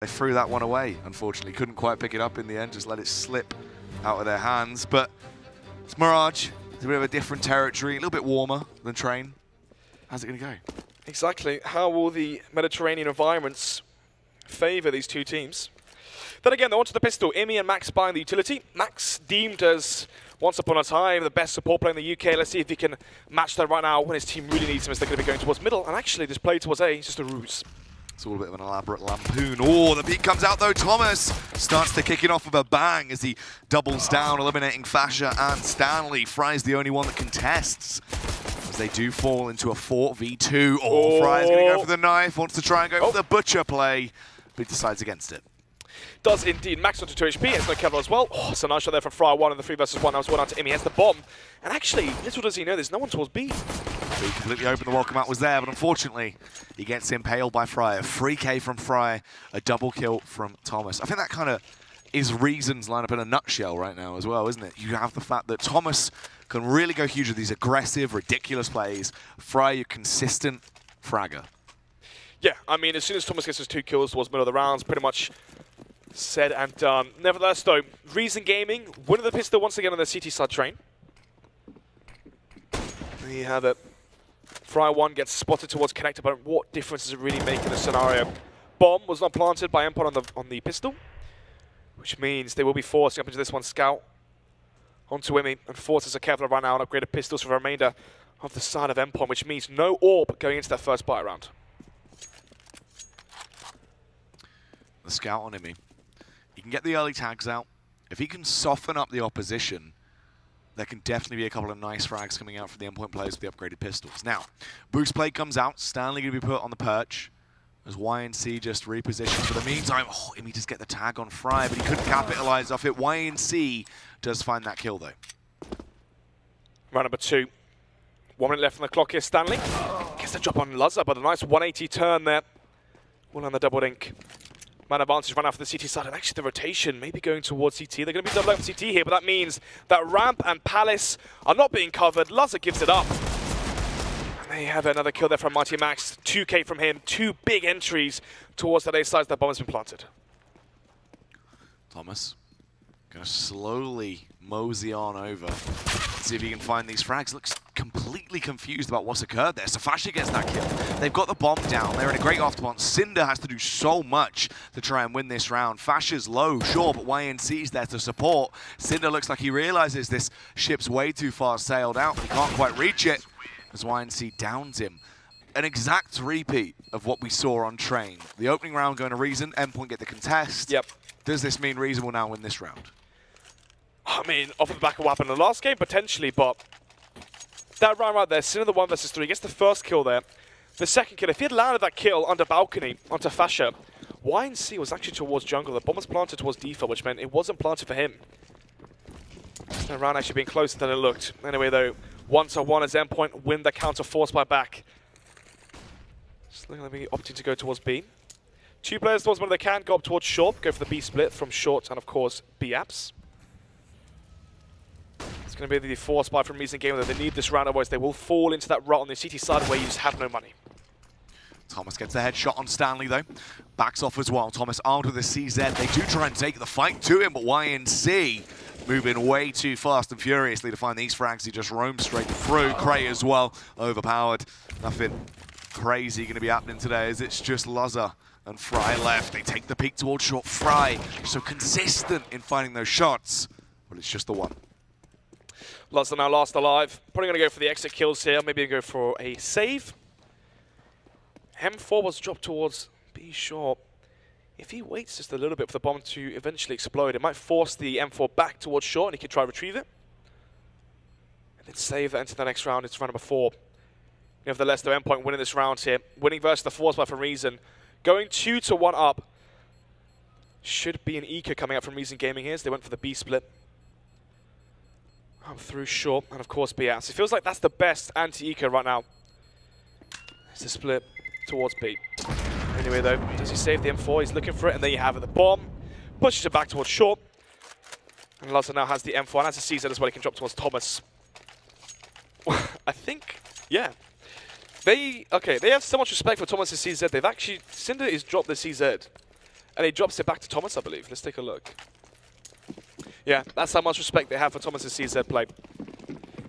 threw that one away, unfortunately. Couldn't quite pick it up in the end, just let it slip out of their hands. But it's Mirage. It's a bit of a different territory, a little bit warmer than Train. How's it going to go? Exactly. How will the Mediterranean environments favor these two teams? Then again, they're onto the pistol. Imi and Max buying the utility. Max deemed as, once upon a time, the best support player in the UK. Let's see if he can match that right now when his team really needs him, as they're going to be going towards middle. And actually, this play towards A is just a ruse. It's all a bit of an elaborate lampoon. Oh, the beat comes out though. Thomas starts to kick it off with a bang as he doubles down, eliminating Fasher and Stanley. Fry's the only one that contests, as they do fall into a 4v2. Oh, Fry's going to go for the knife, wants to try and go for the butcher play, but he decides against it. Does indeed. Max onto 2 HP, has no cover as well. Oh, it's a nice shot there from Fry, 1 in the 3 versus 1. Now it's 1 out to Imi, has the bomb. And actually, little does he know, there's no one towards B. He completely open, the welcome out was there, but unfortunately, he gets impaled by Fry. A free K from Fry, a double kill from Thomas. I think that kind of is Reason's lineup in a nutshell right now as well, isn't it? You have the fact that Thomas can really go huge with these aggressive, ridiculous plays. Fry, your consistent fragger. Yeah, I mean, as soon as Thomas gets his 2 kills towards middle of the rounds, pretty much said and done. Nevertheless, though, Reason Gaming winning the pistol once again on the CT side Train. There you have it. Fry 1 gets spotted towards connector, but what difference does it really make in the scenario? Bomb was not planted by Endpoint on the pistol, which means they will be forced up into this one. Scout onto Imi, and forces a Kevlar right now on upgraded pistols for the remainder of the side of Endpoint, which means no orb going into that first bite round. The Scout on Imi. He can get the early tags out. If he can soften up the opposition, there can definitely be a couple of nice frags coming out from the Endpoint players with the upgraded pistols. Now, boost plate comes out. Stanley going to be put on the perch as YNC just repositions. For the meantime, oh, Imi just get the tag on Fry, but he couldn't capitalize off it. YNC does find that kill, though. Round number 2. 1 minute left on the clock here. Stanley gets the drop on Lazza, but a nice 180 turn there. One on the double dink. Man advantage run out for the CT side, and actually the rotation maybe going towards CT. They're going to be double over CT here, but that means that Ramp and Palace are not being covered. Lazza gives it up. And they have another kill there from Mighty Max. 2K from him, 2 big entries towards that A side as that bomb has been planted. Thomas going to slowly mosey on over. See if he can find these frags. Looks completely confused about what's occurred there. So Fasher gets that kill. They've got the bomb down. They're in a great afterburn. Cinder has to do so much to try and win this round. Fasher's low, sure, but YNC's there to support. Cinder looks like he realizes this ship's way too far sailed out. He can't quite reach it as YNC downs him. An exact repeat of what we saw on Train. The opening round going to Reason. Endpoint get the contest. Yep. Does this mean Reason will now win this round? I mean, off of the back of what happened in the last game, potentially, but that round right there, Cinder the 1 versus 3, gets the first kill there. The second kill, if he had landed that kill under balcony, onto Fasher, YNC was actually towards jungle. The bomb was planted towards default, which meant it wasn't planted for him. The round actually being closer than it looked. Anyway, though, 1-1 as Endpoint win the counter forced by back. Just looking like they're opting to go towards B. 2 players towards one they can, go up towards short, go for the B split from short and, of course, B apps. It's going to be the force buy from Reason Gamer. They need this round, otherwise they will fall into that rut on the CT side where you just have no money. Thomas gets a headshot on Stanley, though. Backs off as well. Thomas armed with a CZ. They do try and take the fight to him, but YNC moving way too fast and furiously to find these frags. He just roams straight through. Cray as well, overpowered. Nothing crazy going to be happening today, as it's just Lazza and Fry left. They take the peek towards short. Fry, so consistent in finding those shots, but it's just the one. Lazza now last alive. Probably going to go for the exit kills here. Maybe go for a save. M4 was dropped towards B short. If he waits just a little bit for the bomb to eventually explode, it might force the M4 back towards short, and he could try to retrieve it. And then save that into the next round. It's round number 4. Nevertheless, the Endpoint winning this round here. Winning versus the force by for Reason. Going 2-1 up. Should be an Eco coming up from Reason Gaming here, as they went for the B split. Up through short, and of course B out. So it feels like that's the best anti-Eco right now. It's a split towards B. Anyway though, does he save the M4? He's looking for it, and there you have it. The bomb pushes it back towards short. And Lazza now has the M4 and has a CZ as well. He can drop towards Thomas. I think, yeah. They have so much respect for Thomas' CZ. They've actually, Cinder has dropped the CZ. And he drops it back to Thomas, I believe. Let's take a look. Yeah, that's how much respect they have for Thomas's CZ play.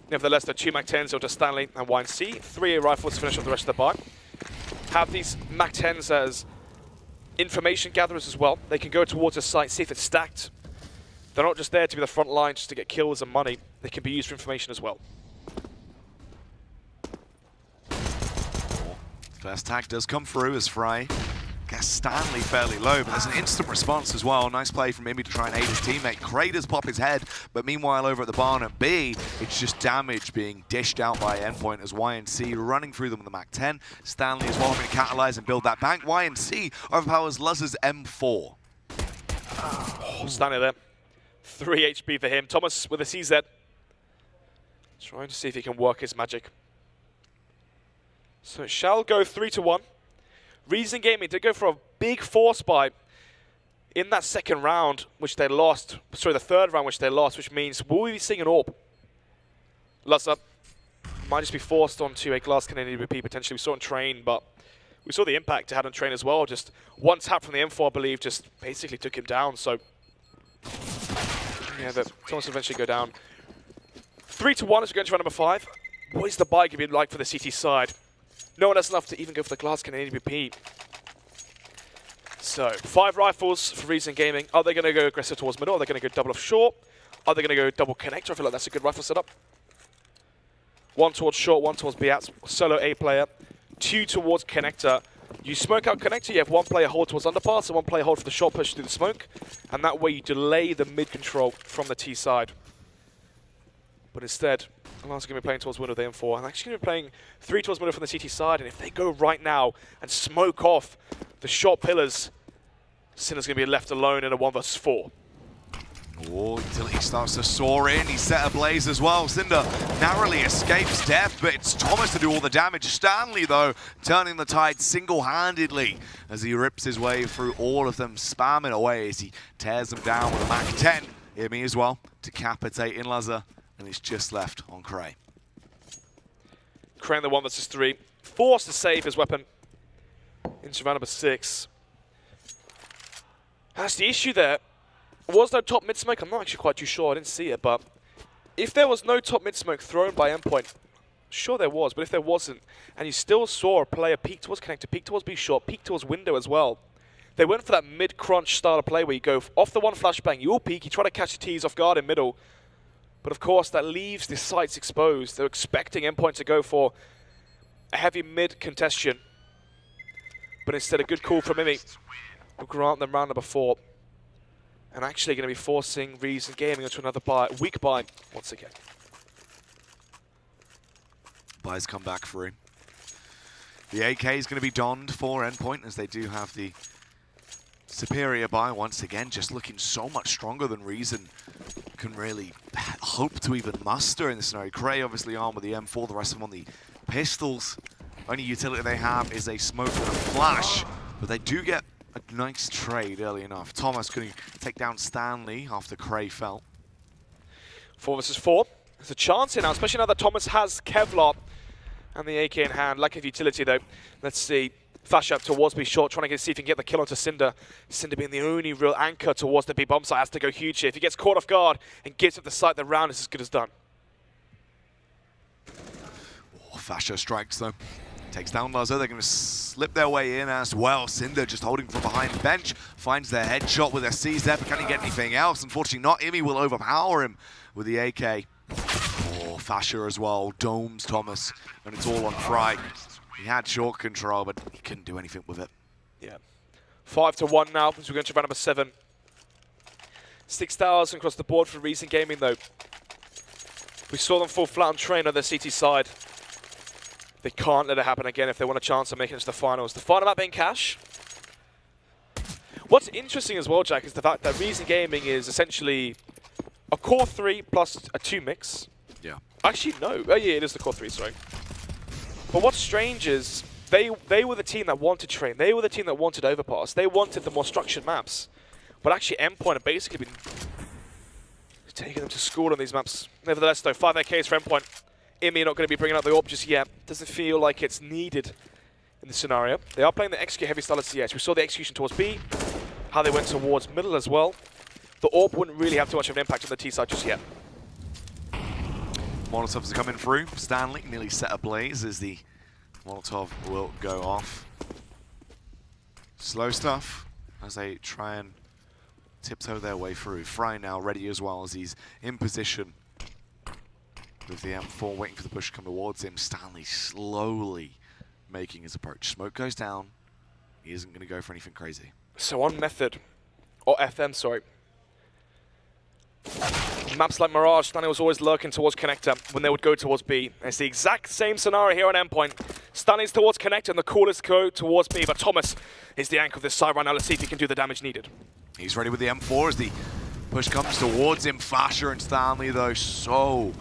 Nevertheless, the 2 MAC-10s are to Stanley and YNC. 3 rifles to finish off the rest of the buy. Have these MAC-10s as information gatherers as well. They can go towards a site, see if it's stacked. They're not just there to be the front line just to get kills and money. They can be used for information as well. First tag does come through as Fry gets Stanley fairly low, but there's an instant response as well. Nice play from Imi to try and aid his teammate. Kratos pop his head, but meanwhile over at the barn at B, it's just damage being dished out by Endpoint as YNC running through them with the MAC-10. Stanley as well having to catalyze and build that bank. YNC overpowers Luz's M4. Oh, Stanley there. 3 HP for him. Thomas with a CZ. Trying to see if he can work his magic. So it shall go 3-1. Reason Gaming did go for a big force buy in that second round, which they lost. Sorry, the third round, which they lost, which means will we be seeing an AWP? Luzza might just be forced onto a glass Canadian EVP potentially. We saw in Train, but we saw the impact it had on Train as well. Just one tap from the M4, I believe, just basically took him down. So yeah, Thomas will eventually go down. 3-1 as we go into round number 5. What is the buy going to be like for the CT side? No one has enough to even go for the glass Canadian EVP. So, 5 rifles for Reason Gaming. Are they going to go aggressive towards middle? Are they going to go double off short? Are they going to go double connector? I feel like that's a good rifle setup. 1 towards short, 1 towards B-Ats. Solo A player. 2 towards connector. You smoke out connector, you have 1 player hold towards underpass and 1 player hold for the short push through the smoke. And that way you delay the mid control from the T side. But instead, Alarm's going to be playing towards window with the M4. I'm actually going to be playing 3 towards window from the CT side. And if they go right now and smoke off the short pillars, Sinner's going to be left alone in a 1 versus 4. Oh, Utility starts to soar in. He's set ablaze as well. Cinder narrowly escapes death, but it's Thomas to do all the damage. Stanley, though, turning the tide single-handedly as he rips his way through all of them, spamming away as he tears them down with a MAC-10. Imi as well, decapitate in Lazar, and it's just left on Cray. Cray in the 1 versus 3. Forced to save his weapon into round number 6. That's the issue there. Was there top mid smoke? I'm not actually quite too sure. I didn't see it, but if there was no top mid smoke thrown by Endpoint, sure there was, but if there wasn't, and you still saw a player peek towards connector, peek towards B short, peek towards window as well, they went for that mid crunch style of play where you go off the 1 flashbang, you all peek, you try to catch the T's off guard in middle, but of course that leaves the sights exposed. They're expecting Endpoint to go for a heavy mid contestation, but instead a good call from Mimi will grant them round number 4. And actually going to be forcing Reason Gaming into another weak buy once again. Buys come back through. The AK is going to be donned for Endpoint as they do have the superior buy once again, just looking so much stronger than Reason can really hope to even muster in this scenario. Cray obviously armed with the M4, the rest of them on the pistols. Only utility they have is a smoke and a flash, but they do get a nice trade early enough. Thomas going to take down Stanley after Cray fell. 4 versus 4. There's a chance here now, especially now that Thomas has Kevlar and the AK in hand. Lack of utility though. Let's see. Flash up towards B short, trying to see if he can get the kill onto Cinder. Cinder being the only real anchor towards the B bomb site, has to go huge here. If he gets caught off guard and gives up the site, the round is as good as done. Oh, Fasher strikes though. Takes down Lazar. They're going to slip their way in as well. Cinder just holding from behind the bench. Finds their headshot with their CZ, but can he get anything else? Unfortunately not. Imi will overpower him with the AK. Oh, Fasher as well. Domes Thomas. And it's all on Fry. He had short control, but he couldn't do anything with it. Yeah. 5-1 now as we go into round number 7. 6,000 across the board for Reason Gaming though. We saw them fall flat on Train on their CT side. They can't let it happen again if they want a chance of making it to the finals. The final map being Cash. What's interesting as well, Jack, is the fact that Reason Gaming is essentially a core 3 plus a 2 mix. Yeah. Actually, no. Oh, yeah, it is the core 3, sorry. But what's strange is they were the team that wanted Train. They were the team that wanted Overpass. They wanted the more structured maps. But actually, Endpoint have basically been taking them to school on these maps. Nevertheless, though, 5 AKs for Endpoint. Imi not going to be bringing out the AWP just yet. Doesn't feel like it's needed in this scenario. They are playing the execute heavy style of CS. We saw the execution towards B. how they went towards middle as well. The AWP wouldn't really have too much of an impact on the T side just yet. Molotovs are coming through. Stanley nearly set ablaze as the Molotov will go off. Slow stuff as they try and tiptoe their way through. Fry now ready as well as he's in position with the M4 waiting for the push to come towards him. Stanley slowly making his approach. Smoke goes down. He isn't going to go for anything crazy. So on Method, or FM, sorry. Maps like Mirage, Stanley was always lurking towards Connector when they would go towards B. It's the exact same scenario here on Endpoint. Stanley's towards Connector and the callers go towards B, but Thomas is the anchor of this side right now. Let's see if he can do the damage needed. He's ready with the M4 as the push comes towards him. Fasher and Stanley, though, so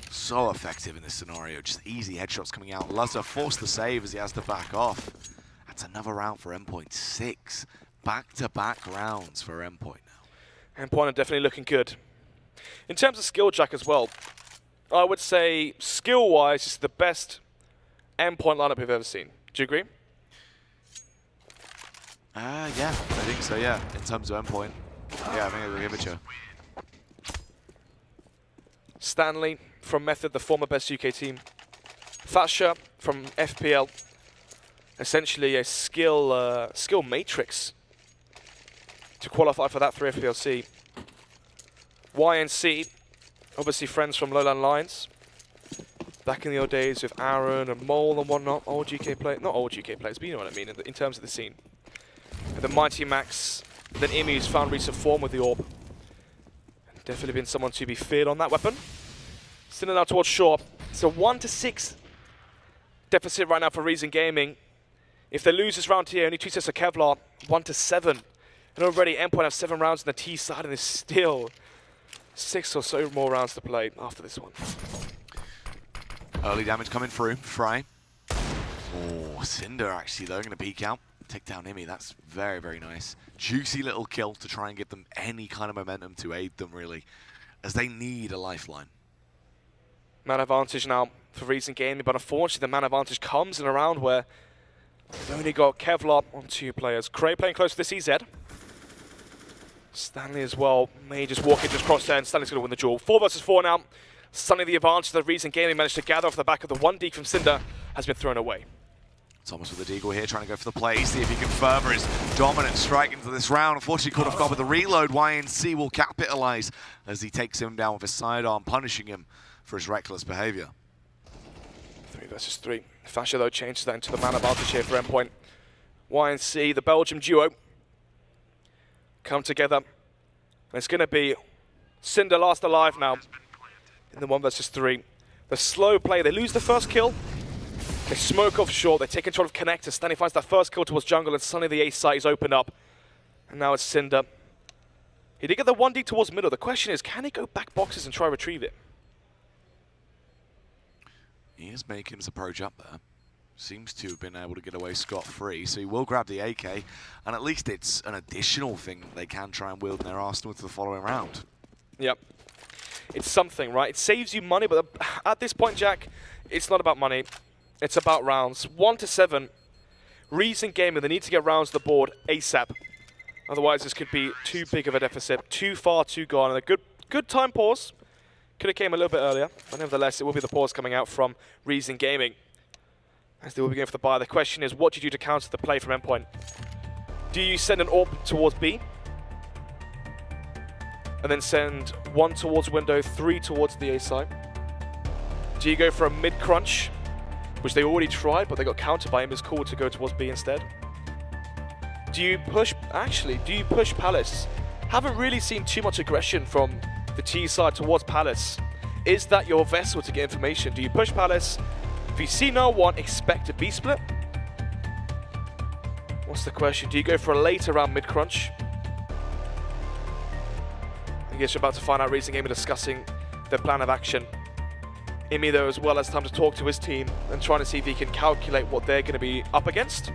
effective in this scenario. Just easy headshots coming out. Luzza forced the save as he has to back off. That's another round for Endpoint. 6 back-to-back rounds for Endpoint now. Endpoint are definitely looking good. In terms of skill, Jack, as well, I would say skill-wise, it's the best Endpoint lineup we've ever seen. Do you agree? Yeah, I think so, yeah. In terms of Endpoint. Yeah, I think I'll give it to you. Stanley from Method, the former best UK team. Fasher from FPL. Essentially a skill matrix to qualify for that 3 FPLC. YNC, obviously friends from Lowland Lions. Back in the old days with Aaron and Mole and whatnot. Old UK players, not old UK players, but you know what I mean in terms of the scene. And the Mighty Max, then Imi, who's found recent form with the AWP. Definitely been someone to be feared on that weapon. Still now towards short. It's a 1-6 deficit right now for Reason Gaming. If they lose this round here, only 2 sets of Kevlar, 1-7. And already Endpoint have 7 rounds on the T side, and there's still 6 or so more rounds to play after this one. Early damage coming through. Fry. Oh, Cinder actually, though, going to peek out. Take down Imi. That's very, very nice. Juicy little kill to try and give them any kind of momentum to aid them, really, as they need a lifeline. Man advantage now for Reason Gaming, but unfortunately the man advantage comes in a round where they've only got Kevlar on 2 players. Cray playing close to the CZ. Stanley as well may just walk into his crosshair, and Stanley's going to win the duel. 4 versus 4 now. Suddenly the advantage that Reason Gaming managed to gather off the back of the 1 deke from Cinder has been thrown away. Thomas with the deagle here, trying to go for the play, see if he can further his dominant strike into this round. Unfortunately, caught off guard with the reload. YNC will capitalize as he takes him down with his sidearm, punishing him for his reckless behavior. 3 versus 3. Fasher, though, changes that into the man advantage here for Endpoint. YNC, the Belgium duo, come together. And it's going to be Cinder last alive now in the 1 versus 3. The slow play, they lose the first kill. They smoke off short, they take control of Connector. Stanley finds that first kill towards jungle, and suddenly the A site is opened up. And now it's Cinder. He did get the 1D towards middle. The question is, can he go back boxes and try to retrieve it? He is making his approach up there. Seems to have been able to get away scot-free, so he will grab the AK, and at least it's an additional thing that they can try and wield in their arsenal to the following round. Yep. It's something, right? It saves you money, but at this point, Jack, it's not about money. It's about rounds. 1-7. Reason Gaming, they need to get rounds to the board ASAP. Otherwise, this could be too big of a deficit. Too far, too gone. And a good time pause. Could have came a little bit earlier, but nevertheless, it will be the pause coming out from Reason Gaming, as they will be going for the buy. The question is, what do you do to counter the play from Endpoint? Do you send an AWP towards B? And then send 1 towards window, 3 towards the A side? Do you go for a mid-crunch, which they already tried, but they got countered by him? It's cool to go towards B instead. Do you push Palace? Haven't really seen too much aggression from the T side towards Palace. Is that your vessel to get information? Do you push Palace? If you see no one, expect a B split? What's the question? Do you go for a later round mid-crunch? I guess you're about to find out. Reason Gaming discussing their plan of action. Imi, though, as well, has time to talk to his team and trying to see if he can calculate what they're going to be up against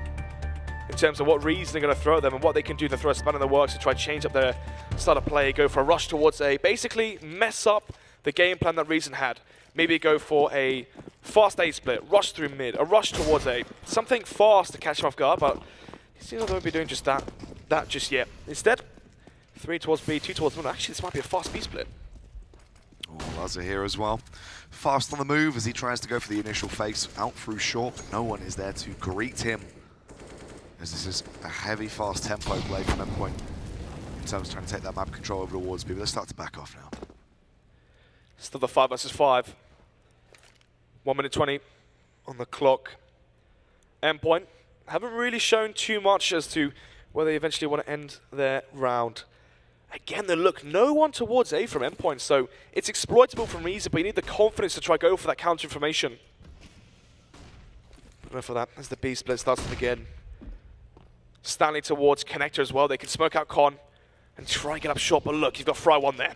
in terms of what Reason are going to throw at them and what they can do to throw a span in the works to try to change up their start of play, go for a rush towards A, basically mess up the game plan that Reason had. Maybe go for a fast A split, rush through mid, a rush towards A, something fast to catch him off guard, but he seems like they'll be doing just that. that just yet. Instead, 3 towards B, 2 towards 1. Actually, this might be a fast B split. Oh, Lazar here as well. Fast on the move as he tries to go for the initial face out through short, but no one is there to greet him. As this is a heavy, fast tempo play from Endpoint in terms of trying to take that map control over towards B. But let's start to back off now. Still the 5 versus 5. 1 minute 20 on the clock. Endpoint haven't really shown too much as to whether they eventually want to end their round. Again, the look, no one towards A from Endpoint, so it's exploitable from Reason, but you need the confidence to try go for that counter information. Go for that as the B split starts again. Stanley towards Connector as well. They can smoke out Con and try and get up short, but look, you've got Fry 1 there.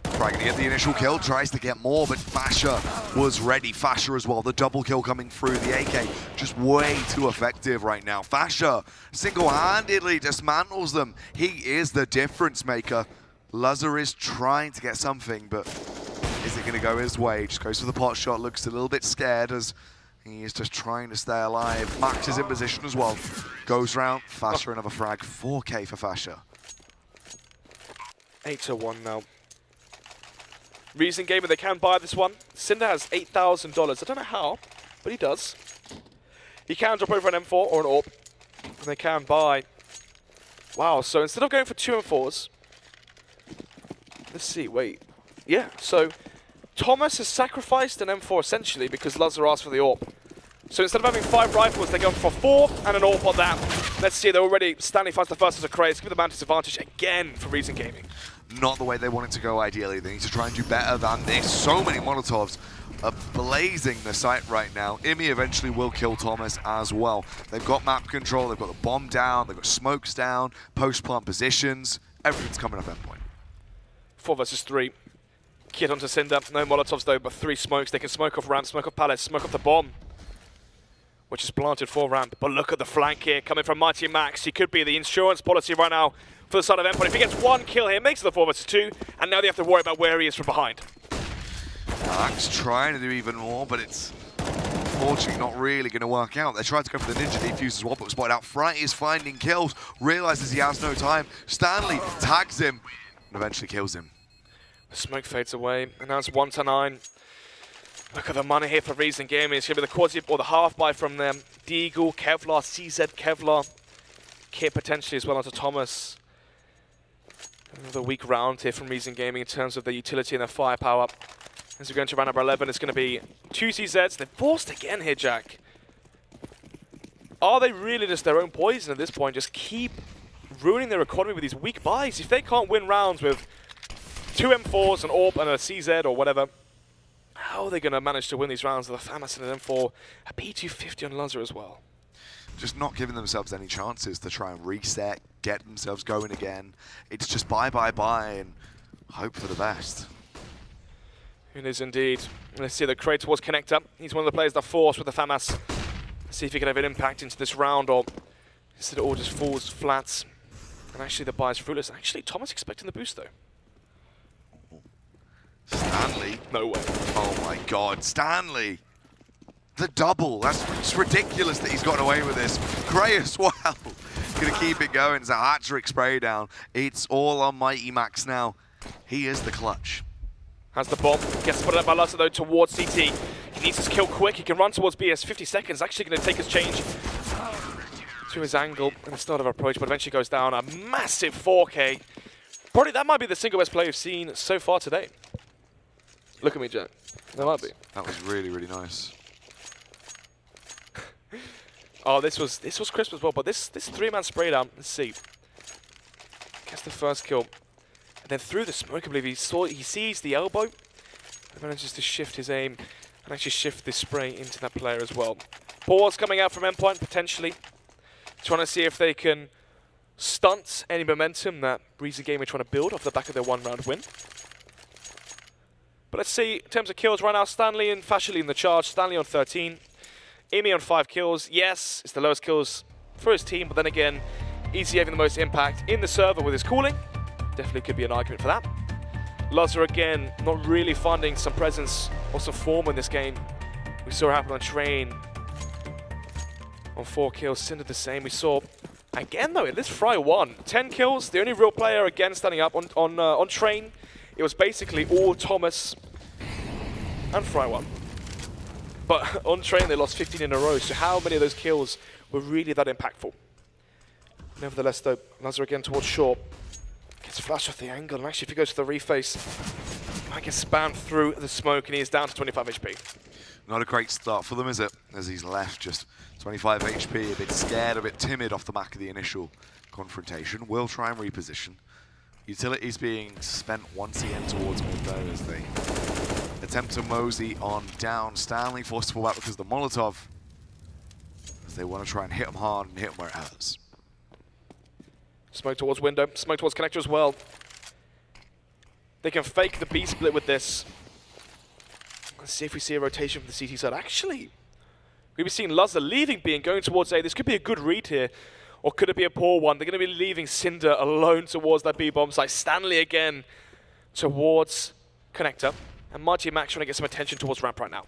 Fry gonna get the initial kill, tries to get more, but Fasher was ready. Fasher as well, the double kill coming through. The AK just way too effective right now. Fasher single-handedly dismantles them. He is the difference maker. Lazar is trying to get something, but is it gonna go his way? Just goes for the pot shot, looks a little bit scared as he is just trying to stay alive. Max is in position as well. Goes round, Fasher another frag. 4K for Fasher. 8-1 now. Reason Gamer, they can buy this one. Cinder has $8,000. I don't know how, but he does. He can drop over an M4 or an AWP, and they can buy. Wow, so instead of going for 2 M4s, let's see, wait. Yeah, so Thomas has sacrificed an M4 essentially because Lazar asked for the AWP. So instead of having 5 rifles, they're going for 4 and an AWP on that. Let's see, they're already, Stanley finds the first as a craze. Give the man disadvantage again for Reason Gaming. Not the way they want it to go ideally. They need to try and do better than this. So many Molotovs are blazing the site right now. Imi eventually will kill Thomas as well. They've got map control, they've got the bomb down, they've got smokes down, post-plant positions. Everything's coming up Endpoint. 4 versus 3. Kid onto Cinder. No Molotovs though, but 3 smokes. They can smoke off ramp, smoke off palace, smoke off the bomb, which is planted for ramp. But look at the flank here coming from Mighty Max. He could be the insurance policy right now for the side of Endpoint. If he gets 1 kill here, makes it the 4 versus 2, and now they have to worry about where he is from behind. Max trying to do even more, but it's unfortunately not really going to work out. They tried to go for the Ninja Defuse as well, but was spotted out. Fry is finding kills, realizes he has no time. Stanley tags him and eventually kills him. The smoke fades away, and now it's 1-9. Look at the money here for Reason Gaming. It's going to be the quasi or the half buy from them. Deagle, Kevlar, CZ, Kevlar. Kit potentially as well onto Thomas. Another weak round here from Reason Gaming in terms of their utility and their firepower. As we go into round number 11, it's going to be 2 CZs. They're forced again here, Jack. Are they really just their own poison at this point? Just keep ruining their economy with these weak buys. If they can't win rounds with 2 M4s, an AWP and a CZ or whatever, how are they going to manage to win these rounds with a FAMAS and an M4, a P250 on Lazar as well? Just not giving themselves any chances to try and reset, get themselves going again. It's just buy, and hope for the best. It is indeed. Let's see the crate towards Connector. He's one of the players that forced with the FAMAS. Let's see if he can have an impact into this round, or instead it all just falls flat. And actually the buy is fruitless. Actually, Thomas expecting the boost though. Stanley. No way. Oh my god, Stanley. The double. That's just ridiculous that he's gotten away with this. Gray as well. Gonna keep it going. It's a hat-trick spray down. It's all on Mighty Max now. He is the clutch. Has the bomb. Gets spotted up by Lazar though towards CT. He needs his kill quick. He can run towards BS. 50 seconds. Actually going to take his change to his angle and the start of approach, but eventually goes down. A massive 4K. Probably that might be the single best play we've seen so far today. Look at me, Jack. That might be. That was really, really nice. Oh, this was crisp as well, but this 3-man spray down, let's see. Gets the first kill. And then through the smoke, I believe he sees the elbow and manages to shift his aim and actually shift this spray into that player as well. Pause coming out from Endpoint, potentially. Trying to see if they can stunt any momentum that Reason Gaming are trying to build off the back of their 1-round win. But let's see, in terms of kills right now, Stanley and Fasher in the charge. Stanley on 13. Imi on 5 kills. Yes, it's the lowest kills for his team, but then again, Easy having the most impact in the server with his cooling. Definitely could be an argument for that. Lazar again, not really finding some presence or some form in this game. We saw it happen on Train on 4 kills. Cinder the same. We saw Again, though, it is Fry 1. 10 kills, the only real player again standing up on Train. It was basically all Thomas and Fry 1. But on Train, they lost 15 in a row, so how many of those kills were really that impactful? Nevertheless, though, Lazar again towards short. Gets flashed off the angle, and actually if he goes for the reface, he might get spammed through the smoke, and he is down to 25 HP. Not a great start for them, is it? As he's left just 25 HP, a bit scared, a bit timid off the back of the initial confrontation. Will try and reposition. Utilities being spent once again towards mid though as they attempt to mosey on down. Stanley forced to fall back because of the Molotov, as they want to try and hit him hard and hit him where it hurts. Smoke towards window, smoke towards connector as well. They can fake the B split with this. Let's see if we see a rotation from the CT side. Actually, we've been seeing Lazar leaving B and going towards A. This could be a good read here, or could it be a poor one? They're going to be leaving Cinder alone towards that B bomb site. Stanley again towards connector, and Marty and Max trying to get some attention towards ramp right now.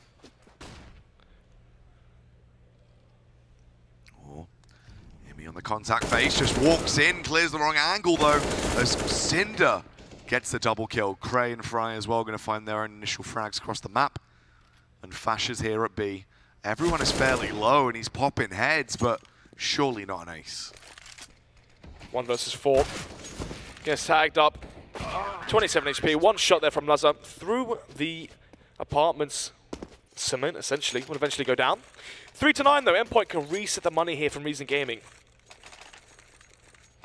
On the contact phase, just walks in, clears the wrong angle though, as Cinder gets the double kill. Cray and Fry as well going to find their own initial frags across the map. And Fash is here at B. Everyone is fairly low and he's popping heads, but surely not an ace. 1 versus 4. Gets tagged up. 27 HP, one shot there from Lazar through the apartments. Cement, essentially, will eventually go down. 3 to 9 though, Endpoint can reset the money here from Reason Gaming.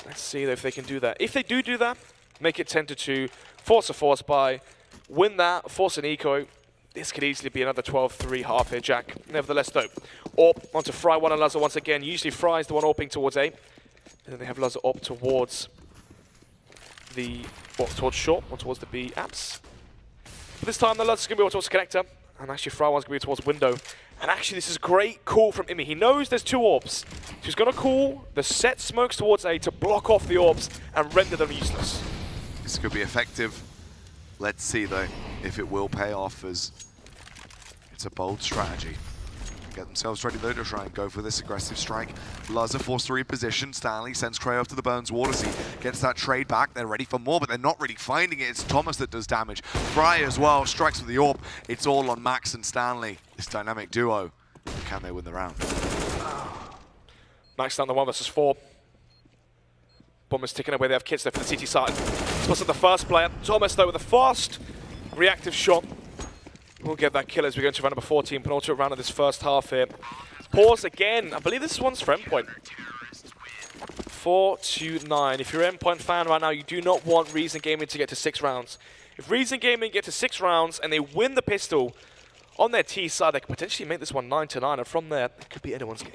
Let's see though if they can do that. If they do that, make it 10 to 2, force a force buy, win that, force an eco. This could easily be another 12-3 half here, Jack. Nevertheless though, AWP onto Fry 1 and Lazar once again. Usually Fry's the one AWPing towards A. And then they have Lazar AWP towards the, towards short, or towards the B apps. But this time the Lazar's going to be towards the connector. And actually Fry 1's going to be towards window. And actually this is a great call from Imi. He knows there's 2 orbs. So he's going to call the set smokes towards A to block off the orbs and render them useless. This could be effective. Let's see though if it will pay off, as it's a bold strategy. Get themselves ready though to try and go for this aggressive strike. Lazar forced to reposition. Stanley sends Cray off to the Burns Watersea. Gets that trade back. They're ready for more, but they're not really finding it. It's Thomas that does damage. Fry as well strikes with the AWP. It's all on Max and Stanley. This dynamic duo. Can they win the round? Max down the 1 versus 4. Bombers ticking away. They have kits there for the CT side. Spots up the first player. Thomas though with a fast reactive shot. We'll get that kill as we go into round number 14, penultimate round of this first half here. Pause again. I believe this one's for Endpoint. 4 to 9. If you're an Endpoint fan right now, you do not want Reason Gaming to get to 6 rounds. If Reason Gaming get to 6 rounds and they win the pistol on their T side, they could potentially make this one 9 to 9, and from there, it could be anyone's game.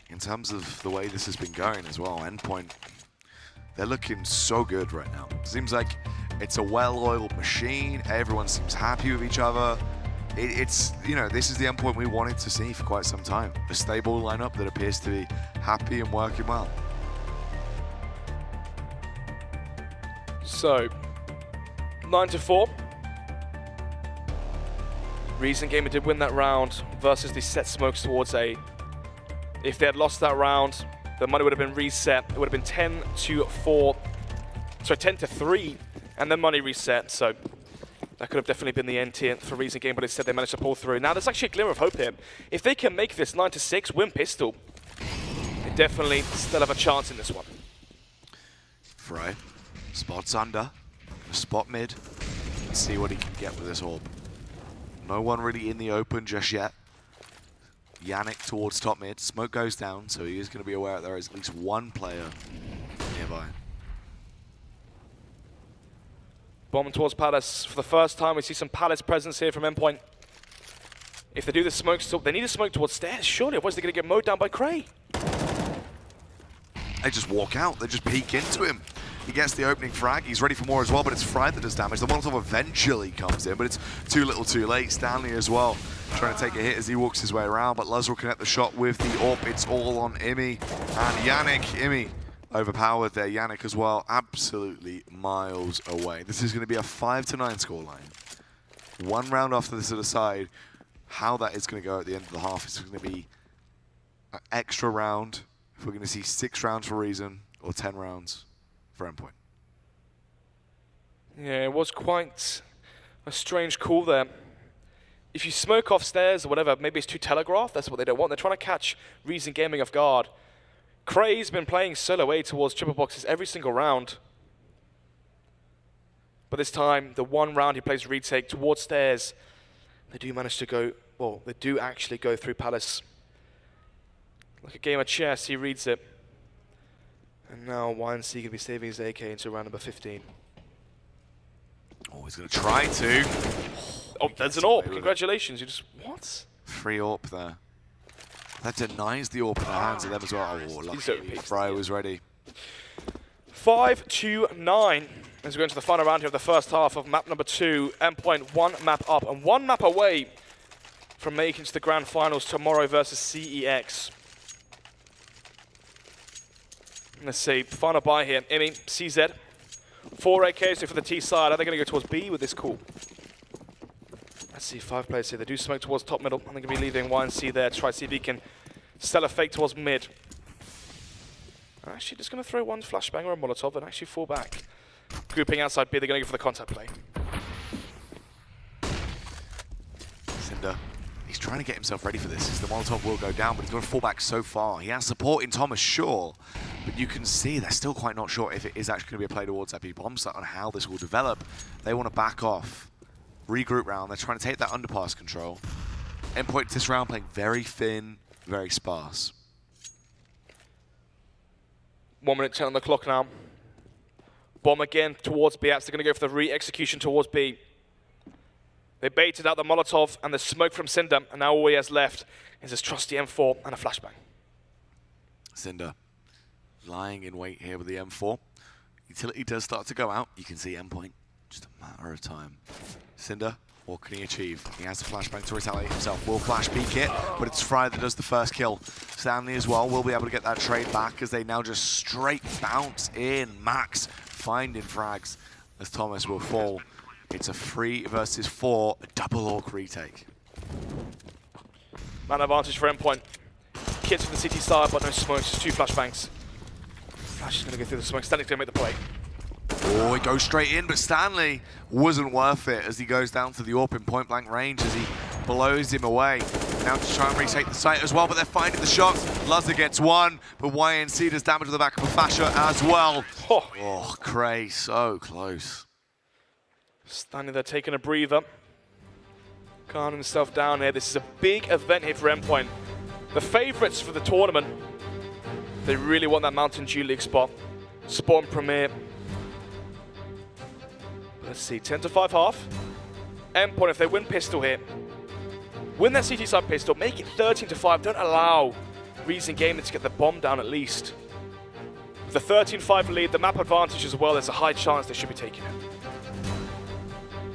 In terms of the way this has been going as well, Endpoint, they're looking so good right now. Seems like it's a well-oiled machine. Everyone seems happy with each other. It's, you know, this is the Endpoint we wanted to see for quite some time. A stable lineup that appears to be happy and working well. So, 9 to 4. Reason Gaming did win that round versus the set smokes towards A. If they had lost that round, the money would have been reset. It would have been 10 to 4, sorry, 10 to 3, and then money reset. So that could have definitely been the end here for Reason Game, but instead they managed to pull through. Now there's actually a glimmer of hope here. If they can make this 9 to 6, win pistol, they definitely still have a chance in this one. Fry spots under, spot mid. Let's see what he can get with this orb. No one really in the open just yet. Yannick towards top mid. Smoke goes down, so he is going to be aware that there is at least one player nearby. Bomb towards Palace. For the first time, we see some Palace presence here from Endpoint. If they do the smoke, they need a smoke towards stairs, surely, otherwise they're going to get mowed down by Cray. They just walk out, they just peek into him. He gets the opening frag, he's ready for more as well, but it's Fry that does damage. The Molotov eventually comes in, but it's too little too late. Stanley as well, trying to take a hit as he walks his way around, but Luz will connect the shot with the AWP. It's all on Imi and Yannick. Imi overpowered there. Yannick as well, absolutely miles away. This is going to be a 5 to 9 scoreline. one round off to the sort of side. How that is going to go at the end of the half is going to be an extra round. If we're going to see 6 rounds for Reason or 10 rounds for Endpoint. Yeah, it was quite a strange call there. If you smoke off stairs or whatever, maybe it's too telegraphed. That's what they don't want. They're trying to catch Reason Gaming off guard. Cray's been playing solo A towards triple boxes every single round. But this time, the one round he plays retake towards stairs, they do manage to go, well, they do actually go through Palace. Like a game of chess, he reads it. And now YNC going to be saving his AK into round number 15. Oh, he's going to try to. Oh, there's an AWP. Congratulations. You just, what? Free AWP there. That denies the AWP in the hands of them as well. Oh, lucky Fry was ready. 5-2-9 as we go into the final round here of the first half of map number 2. Endpoint 1 map up and 1 map away from making it to the grand finals tomorrow versus CEX. Let's see, final buy here. Imi, CZ. 4 AKs for the T side. Are they going to go towards B with this call? Let's see, 5 players here. They do smoke towards top middle. And they're going to be leaving YNC there to try to see if he can sell a fake towards mid. Actually, just going to throw one flashbang or a Molotov and actually fall back. Grouping outside B, they're going to go for the contact play. Cinder, he's trying to get himself ready for this. The Molotov will go down, but he's going to fall back so far. He has support in Thomas, sure, but you can see they're still quite not sure if it is actually going to be a play towards that B bomb site on how this will develop. They want to back off, regroup round. They're trying to take that underpass control. Endpoint this round playing very thin, very sparse. 1 minute 10 on the clock now. Bomb again towards B. They're going to go for the re-execution towards B. They baited out the Molotov and the smoke from Cinder, and now all he has left is his trusty M4 and a flashbang. Cinder lying in wait here with the M4. Utility does start to go out. You can see Endpoint, just a matter of time. Cinder, what can he achieve? He has the flashbang to retaliate himself. Will flash peek it, but it's Fry that does the first kill. Stanley as well will be able to get that trade back as they now just straight bounce in. Max finding frags as Thomas will fall. It's a 3 versus 4, a double AWP retake. Man advantage for Endpoint. Kids from the city side, but no smokes, just 2 flashbangs. Flash is going to go through the smoke. Stanley's going to make the play. Oh, it goes straight in, but Stanley wasn't worth it as he goes down to the AWP in point blank range as he blows him away. Now to try and retake the site as well, but they're finding the shots. Luzza gets 1, but YNC does damage to the back of Fasha as well. Oh, Cray, so close. Stanley there taking a breather. Calming himself down here. This is a big event here for Endpoint. The favourites for the tournament. They really want that Mountain Dew League spot. Spawn Premier. Let's see, 10-5 half. Endpoint, if they win pistol here, win that CT side pistol, make it 13-5. Don't allow Reason Gaming to get the bomb down at least. With the 13-5 lead, the map advantage as well, there's a high chance they should be taking it.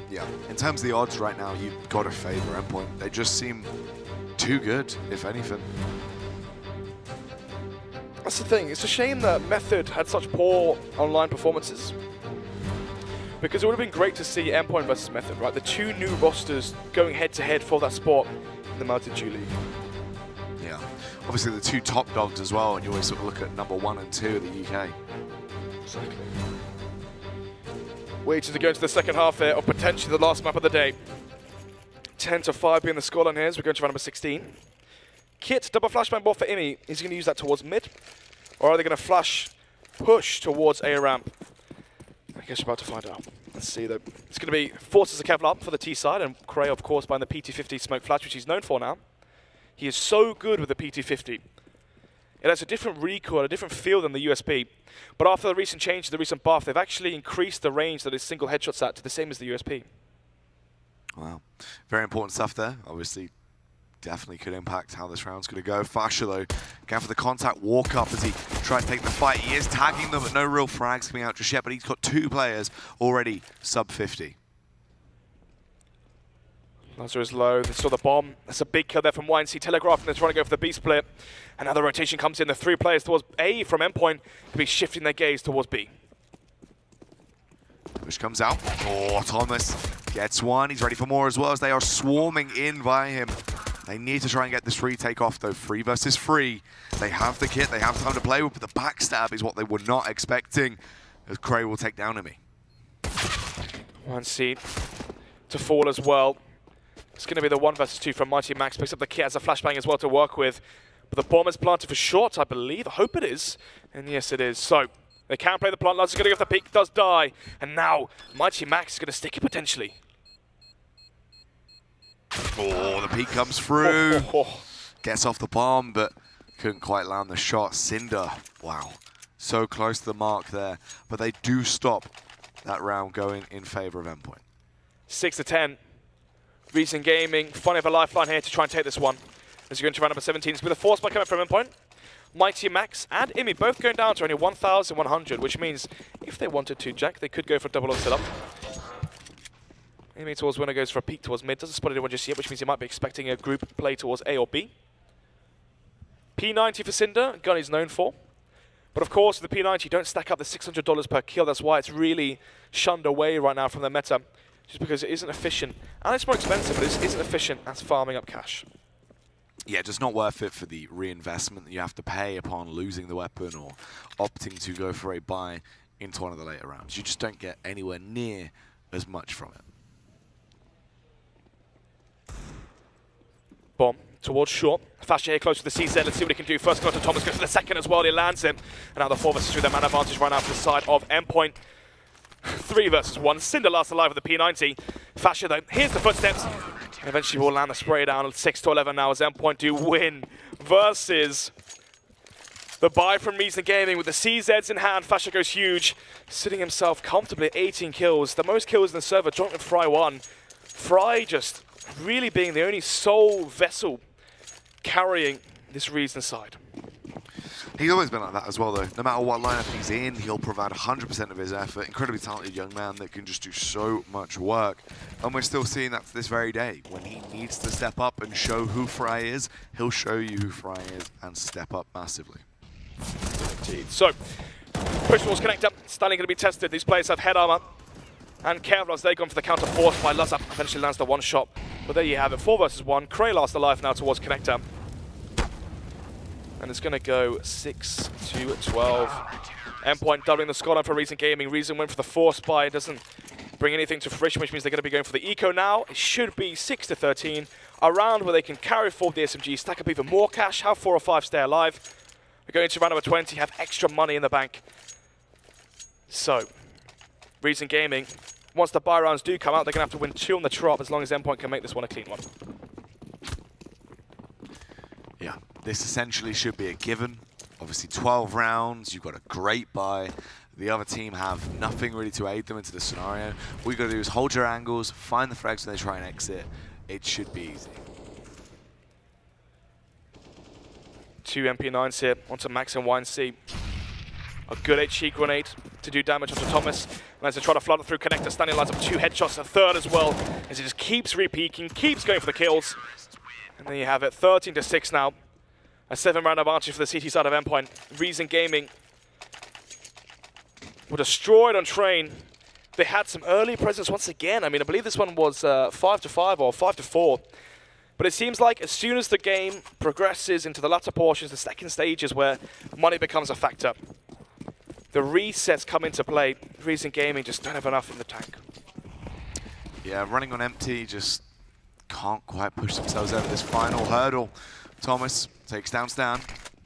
Yeah, in terms of the odds right now, you've got to favour Endpoint. They just seem too good, if anything. That's the thing, it's a shame that Method had such poor online performances. Because it would have been great to see Endpoint versus Method, right? The 2 new rosters going head-to-head for that spot in the Mountain Dew League. Yeah, obviously the 2 top dogs as well, and you always sort of look at number 1 and 2 of the UK. Exactly. Waiting to go into the second half here, or potentially the last map of the day. 10-5 being the scoreline here as we go into round number 16. Kit, double flashbang ball for Imi. Is he going to use that towards mid? Or are they going to flash push towards A ramp? I guess we're about to find out. Let's see though. It's going to be Forces of Kevlar for the T side, and Cray, of course, buying the PT50 smoke flash, which he's known for now. He is so good with the PT50. It has a different recoil, a different feel than the USP. But after the recent change, the recent buff, they've actually increased the range that his single headshot's at to the same as the USP. Wow, very important stuff there. Obviously, definitely could impact how this round's going to go. Fasha, though, going for the contact walk up as he tries to take the fight. He is tagging them, but no real frags coming out just yet. But he's got 2 players already sub 50. Lazar is low. They saw the bomb. That's a big kill there from YNC. Telegraph, and they're trying to go for the B split. Another rotation comes in. The 3 players towards A from Endpoint could be shifting their gaze towards B. Push comes out. Oh, Thomas gets one. He's ready for more as well as they are swarming in by him. They need to try and get this retake off though. 3 versus 3. They have the kit, they have time to play with, but the backstab is what they were not expecting as Cray will take down Imi. One seed to fall as well. It's going to be the 1 versus 2 from Mighty Max. Picks up the kit, has a flashbang as well to work with. But the bomb is planted for short, I believe. I hope it is. And yes, it is. So they can play the plant. Lance is going to go for the peak, does die. And now Mighty Max is going to stick it potentially. Oh, the peak comes through. Gets off the bomb, but couldn't quite land the shot. Cinder, wow. So close to the mark there. But they do stop that round going in favor of Endpoint. 6-10. Reason Gaming, funny of a lifeline here to try and take this one. As you're going to round number 17. It's with a force by coming from Endpoint. Mighty Max and Imi both going down to only 1,100, which means if they wanted to, Jack, they could go for a double on setup. Imi towards winner goes for a peek towards mid. Doesn't spot anyone just yet, which means he might be expecting a group play towards A or B. P90 for Cinder, gun he's known for. But of course, with the P90, you don't stack up the $600 per kill. That's why it's really shunned away right now from the meta. Just because it isn't efficient. And it's more expensive, but it isn't efficient as farming up cash. Yeah, just not worth it for the reinvestment that you have to pay upon losing the weapon or opting to go for a buy into one of the later rounds. You just don't get anywhere near as much from it. Bomb towards short. Fasher here close to the CZ. Let's see what he can do. First go to Thomas, goes for the second as well. He lands him. And now the 4 versus 3, their man advantage right now for the side of Endpoint. 3 versus 1. Cinder last alive with the P90. Fasher though, here's the footsteps. And eventually will land the spray down. 6-11 now as Endpoint do win versus the buy from Reason Gaming with the CZs in hand. Fasher goes huge, sitting himself comfortably at 18 kills. The most kills in the server, joint with Fry 1. Fry just really being the only sole vessel carrying this Reason side. He's always been like that as well though. No matter what lineup he's in, he'll provide 100% of his effort. Incredibly talented young man that can just do so much work. And we're still seeing that to this very day. When he needs to step up and show who Fry is, he'll show you who Fry is and step up massively. Indeed. So, push towards connector. Stanley going to be tested. These players have head armor and Kevlar as they've gone for the counter force by Lazar. Eventually lands the 1 shot. But there you have it. 4 versus 1. Cray last alive now towards connector. And it's going to go 6-12. Endpoint doubling the scoreline for Reason Gaming. Reason went for the force buy. It doesn't bring anything to fruition, which means they're going to be going for the eco now. It should be 6-13. A round where they can carry forward the SMG, stack up even more cash, have 4 or 5 stay alive. We're going to round number 20, have extra money in the bank. So, Reason Gaming, once the buy rounds do come out, they're going to have to win 2 on the trot as long as Endpoint can make this one a clean one. Yeah, this essentially should be a given. Obviously 12 rounds, you've got a great buy. The other team have nothing really to aid them into the scenario. All you got to do is hold your angles, find the frags when they try and exit. It should be easy. 2 MP9s here onto Max and YNC. A good HE grenade to do damage onto Thomas. And as they try to flood it through connector, Stanley lines up 2 headshots, a third as well, as he just keeps re-peeking, keeps going for the kills. And there you have it, 13-6 now. A 7-round advantage for the CT side of Endpoint. Reason Gaming were destroyed on train. They had some early presence once again. I mean, I believe this one was 5-5 or 5-4. But it seems like as soon as the game progresses into the latter portions, the second stages where money becomes a factor, the resets come into play. Reason Gaming just don't have enough in the tank. Yeah, running on empty, just can't quite push themselves over this final hurdle. Thomas takes down Stan.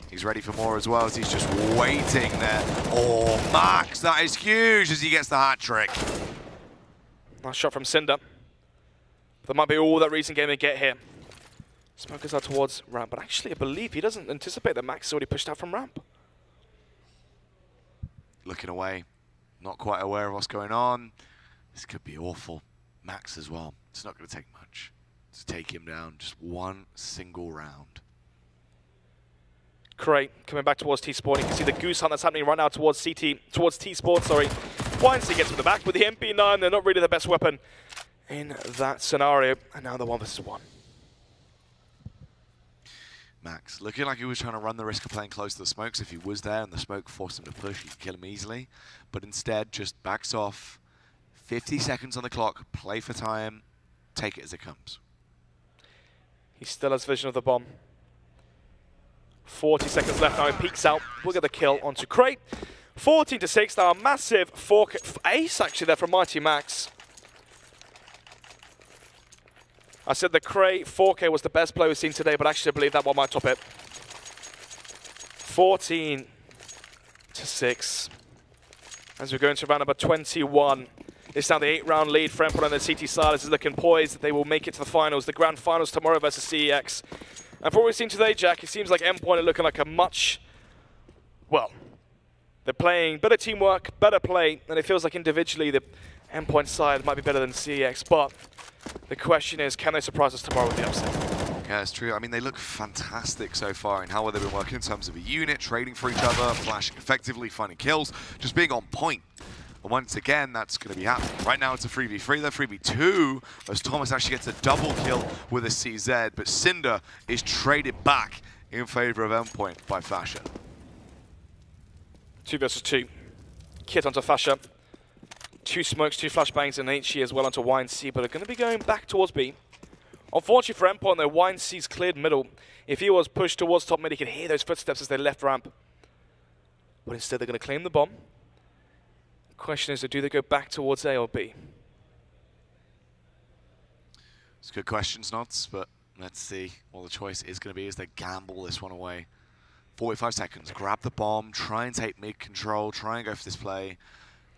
He's ready for more as well as he's just waiting there. Oh, Max, that is huge as he gets the hat trick. Nice shot from Cinder. That might be all that Reason Gaming get here. Smokers out towards ramp, but actually I believe he doesn't anticipate that Max is already pushed out from ramp. Looking away, not quite aware of what's going on. This could be awful. Max as well. It's not going to take much to take him down. Just one single round. Cray coming back towards T-Spawn. You can see the goose hunt that's happening right now towards T-Spawn, sorry. YNC gets to the back with the MP9. They're not really the best weapon in that scenario. And now the 1 versus 1. Max, looking like he was trying to run the risk of playing close to the smokes. If he was there and the smoke forced him to push, he could kill him easily. But instead, just backs off, 50 seconds on the clock, play for time, take it as it comes. He still has vision of the bomb. 40 seconds left now, he peeks out, we'll get the kill onto Cray. 14-6 now, a massive ace actually there from Mighty Max. I said the Cray 4K was the best play we've seen today, but actually I believe that one might top it. 14-6. As we go into round number 21. It's now the 8-round lead for Endpoint, and the CT Silence is looking poised. They will make it to the finals, the grand finals tomorrow versus CEX. And from what we've seen today, Jack, it seems like Endpoint are looking like a much, well, they're playing better teamwork, better play, and it feels like individually the Endpoint side might be better than CEX, but the question is, can they surprise us tomorrow with the upset? Yeah, it's true. I mean, they look fantastic so far in how well they've been working in terms of a unit, trading for each other, flashing effectively, finding kills, just being on point. And once again, that's going to be happening. Right now, it's a 3v3, they're 3v2, as Thomas actually gets a double kill with a CZ, but Cinder is traded back in favor of Endpoint by Fasha. 2 versus 2. Kit onto Fasha. 2 smokes, 2 flashbangs, and HE as well onto YNC, but they're going to be going back towards B. Unfortunately for Endpoint, though, YNC's cleared middle. If he was pushed towards top mid, he could hear those footsteps as they left ramp. But instead, they're going to claim the bomb. The question is, do they go back towards A or B? It's good questions, Nods, but let's see what the choice is going to be as they gamble this one away. 45 seconds, grab the bomb, try and take mid control, try and go for this play.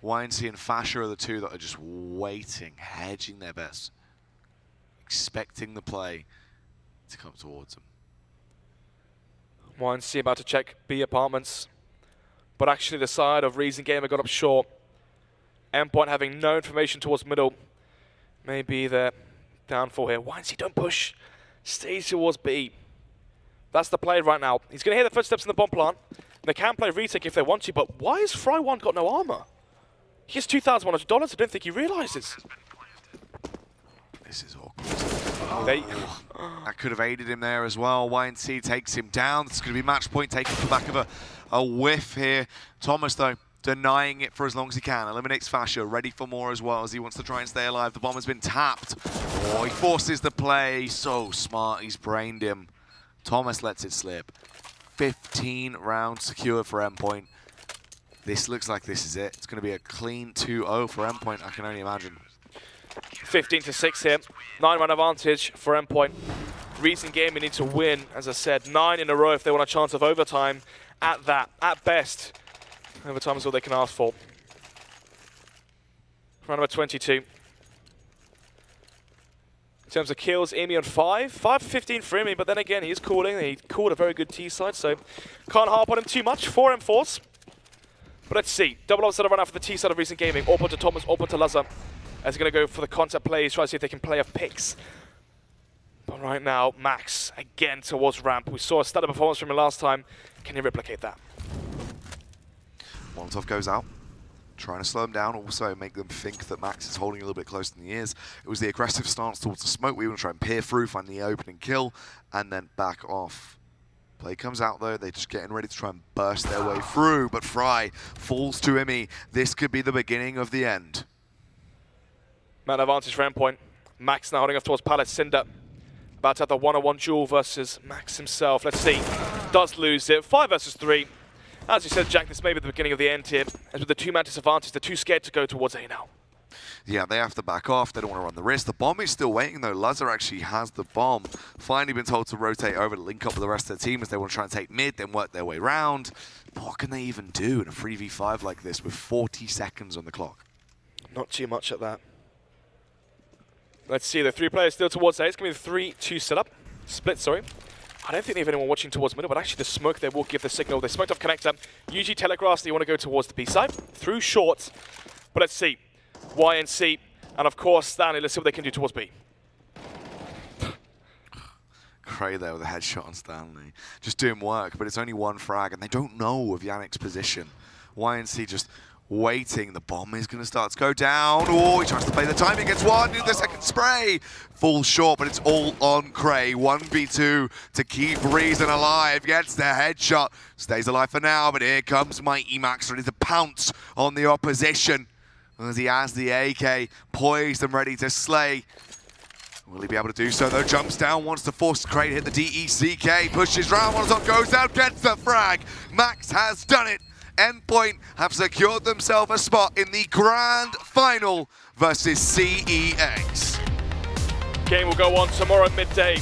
YNC and Fasha are the two that are just waiting, hedging their bets, expecting the play to come towards them. YNC about to check B apartments, but actually the side of Reason Gamer got up short. Endpoint having no information towards middle may be their downfall here. YNC, don't push, stay towards B. That's the play right now. He's going to hear the footsteps in the bomb plant. They can play retake if they want to, but why has Fry1 got no armor? He has $2,100. I don't think he realizes. This is awkward. That could have aided him there as well. YNC takes him down. It's going to be match point taken off the back of a whiff here. Thomas, though, denying it for as long as he can. Eliminates Fasha, ready for more as well as he wants to try and stay alive. The bomb has been tapped. Oh, he forces the play. So smart, he's brained him. Thomas lets it slip. 15 rounds secure for Endpoint. This looks like this is it. It's going to be a clean 2-0 for Endpoint, I can only imagine. 15-6 here. 9-round advantage for Endpoint. Reason Gaming need to win, as I said, 9 in a row if they want a chance of overtime. At best, overtime is all they can ask for. Round number 22. In terms of kills, Emi on 5. 5 for 15 for Emi, but then again, he is calling. He called a very good T side, so can't harp on him too much. 4 M4s. But let's see. Double upset run out for the T side of Recent Gaming. Open to Thomas, open to Lazar. As they're going to go for the concept plays, try to see if they can play off picks. But right now, Max again towards ramp. We saw a stellar performance from him last time. Can he replicate that? Molotov goes out, trying to slow him down, also make them think that Max is holding a little bit close in the ears. It was the aggressive stance towards the smoke. We want to try and peer through, find the opening kill, and then back off. Play comes out though, they're just getting ready to try and burst their way through, but Fry falls to Imi. This could be the beginning of the end. Man advantage for Endpoint. Max now holding off towards Pallet. Cinder about to have the one-on-one duel versus Max himself. Let's see. Does lose it. 5 versus 3. As you said, Jack, this may be the beginning of the end here. As with the 2-man disadvantage, they're too scared to go towards A now. Yeah, they have to back off. They don't want to run the risk. The bomb is still waiting, though. Lazar actually has the bomb. Finally been told to rotate over to link up with the rest of the team as they want to try and take mid, then work their way round. But what can they even do in a 3v5 like this with 40 seconds on the clock? Not too much at that. Let's see, the 3 players still towards A. It's going to be the 3-2 setup. Split, sorry. I don't think they have anyone watching towards middle, but actually the smoke there will give the signal. They smoked off connector. UG telegraphs that you want to go towards the B side. Through short. But let's see. YNC, and of course Stanley. Let's see what they can do towards B. Cray there with a headshot on Stanley. Just doing work, but it's only 1 frag, and they don't know of Yannick's position. YNC just waiting. The bomb is going to start to go down. Oh, he tries to play the time. He gets one. The second spray falls short, but it's all on Cray. 1v2 to keep Reason alive. Gets the headshot. Stays alive for now, but here comes Mighty Max ready to pounce on the opposition. as he has the AK poised and ready to slay. Will he be able to do so though? Jumps down, wants to force Crate, hit the DECK, pushes round, one on, goes out, gets the frag. Max has done it. Endpoint have secured themselves a spot in the grand final versus CEX. Game will go on tomorrow midday.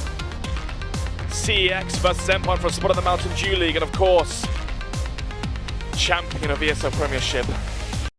CEX versus Endpoint for a spot in the Mountain Dew League, and of course, champion of ESL Premiership.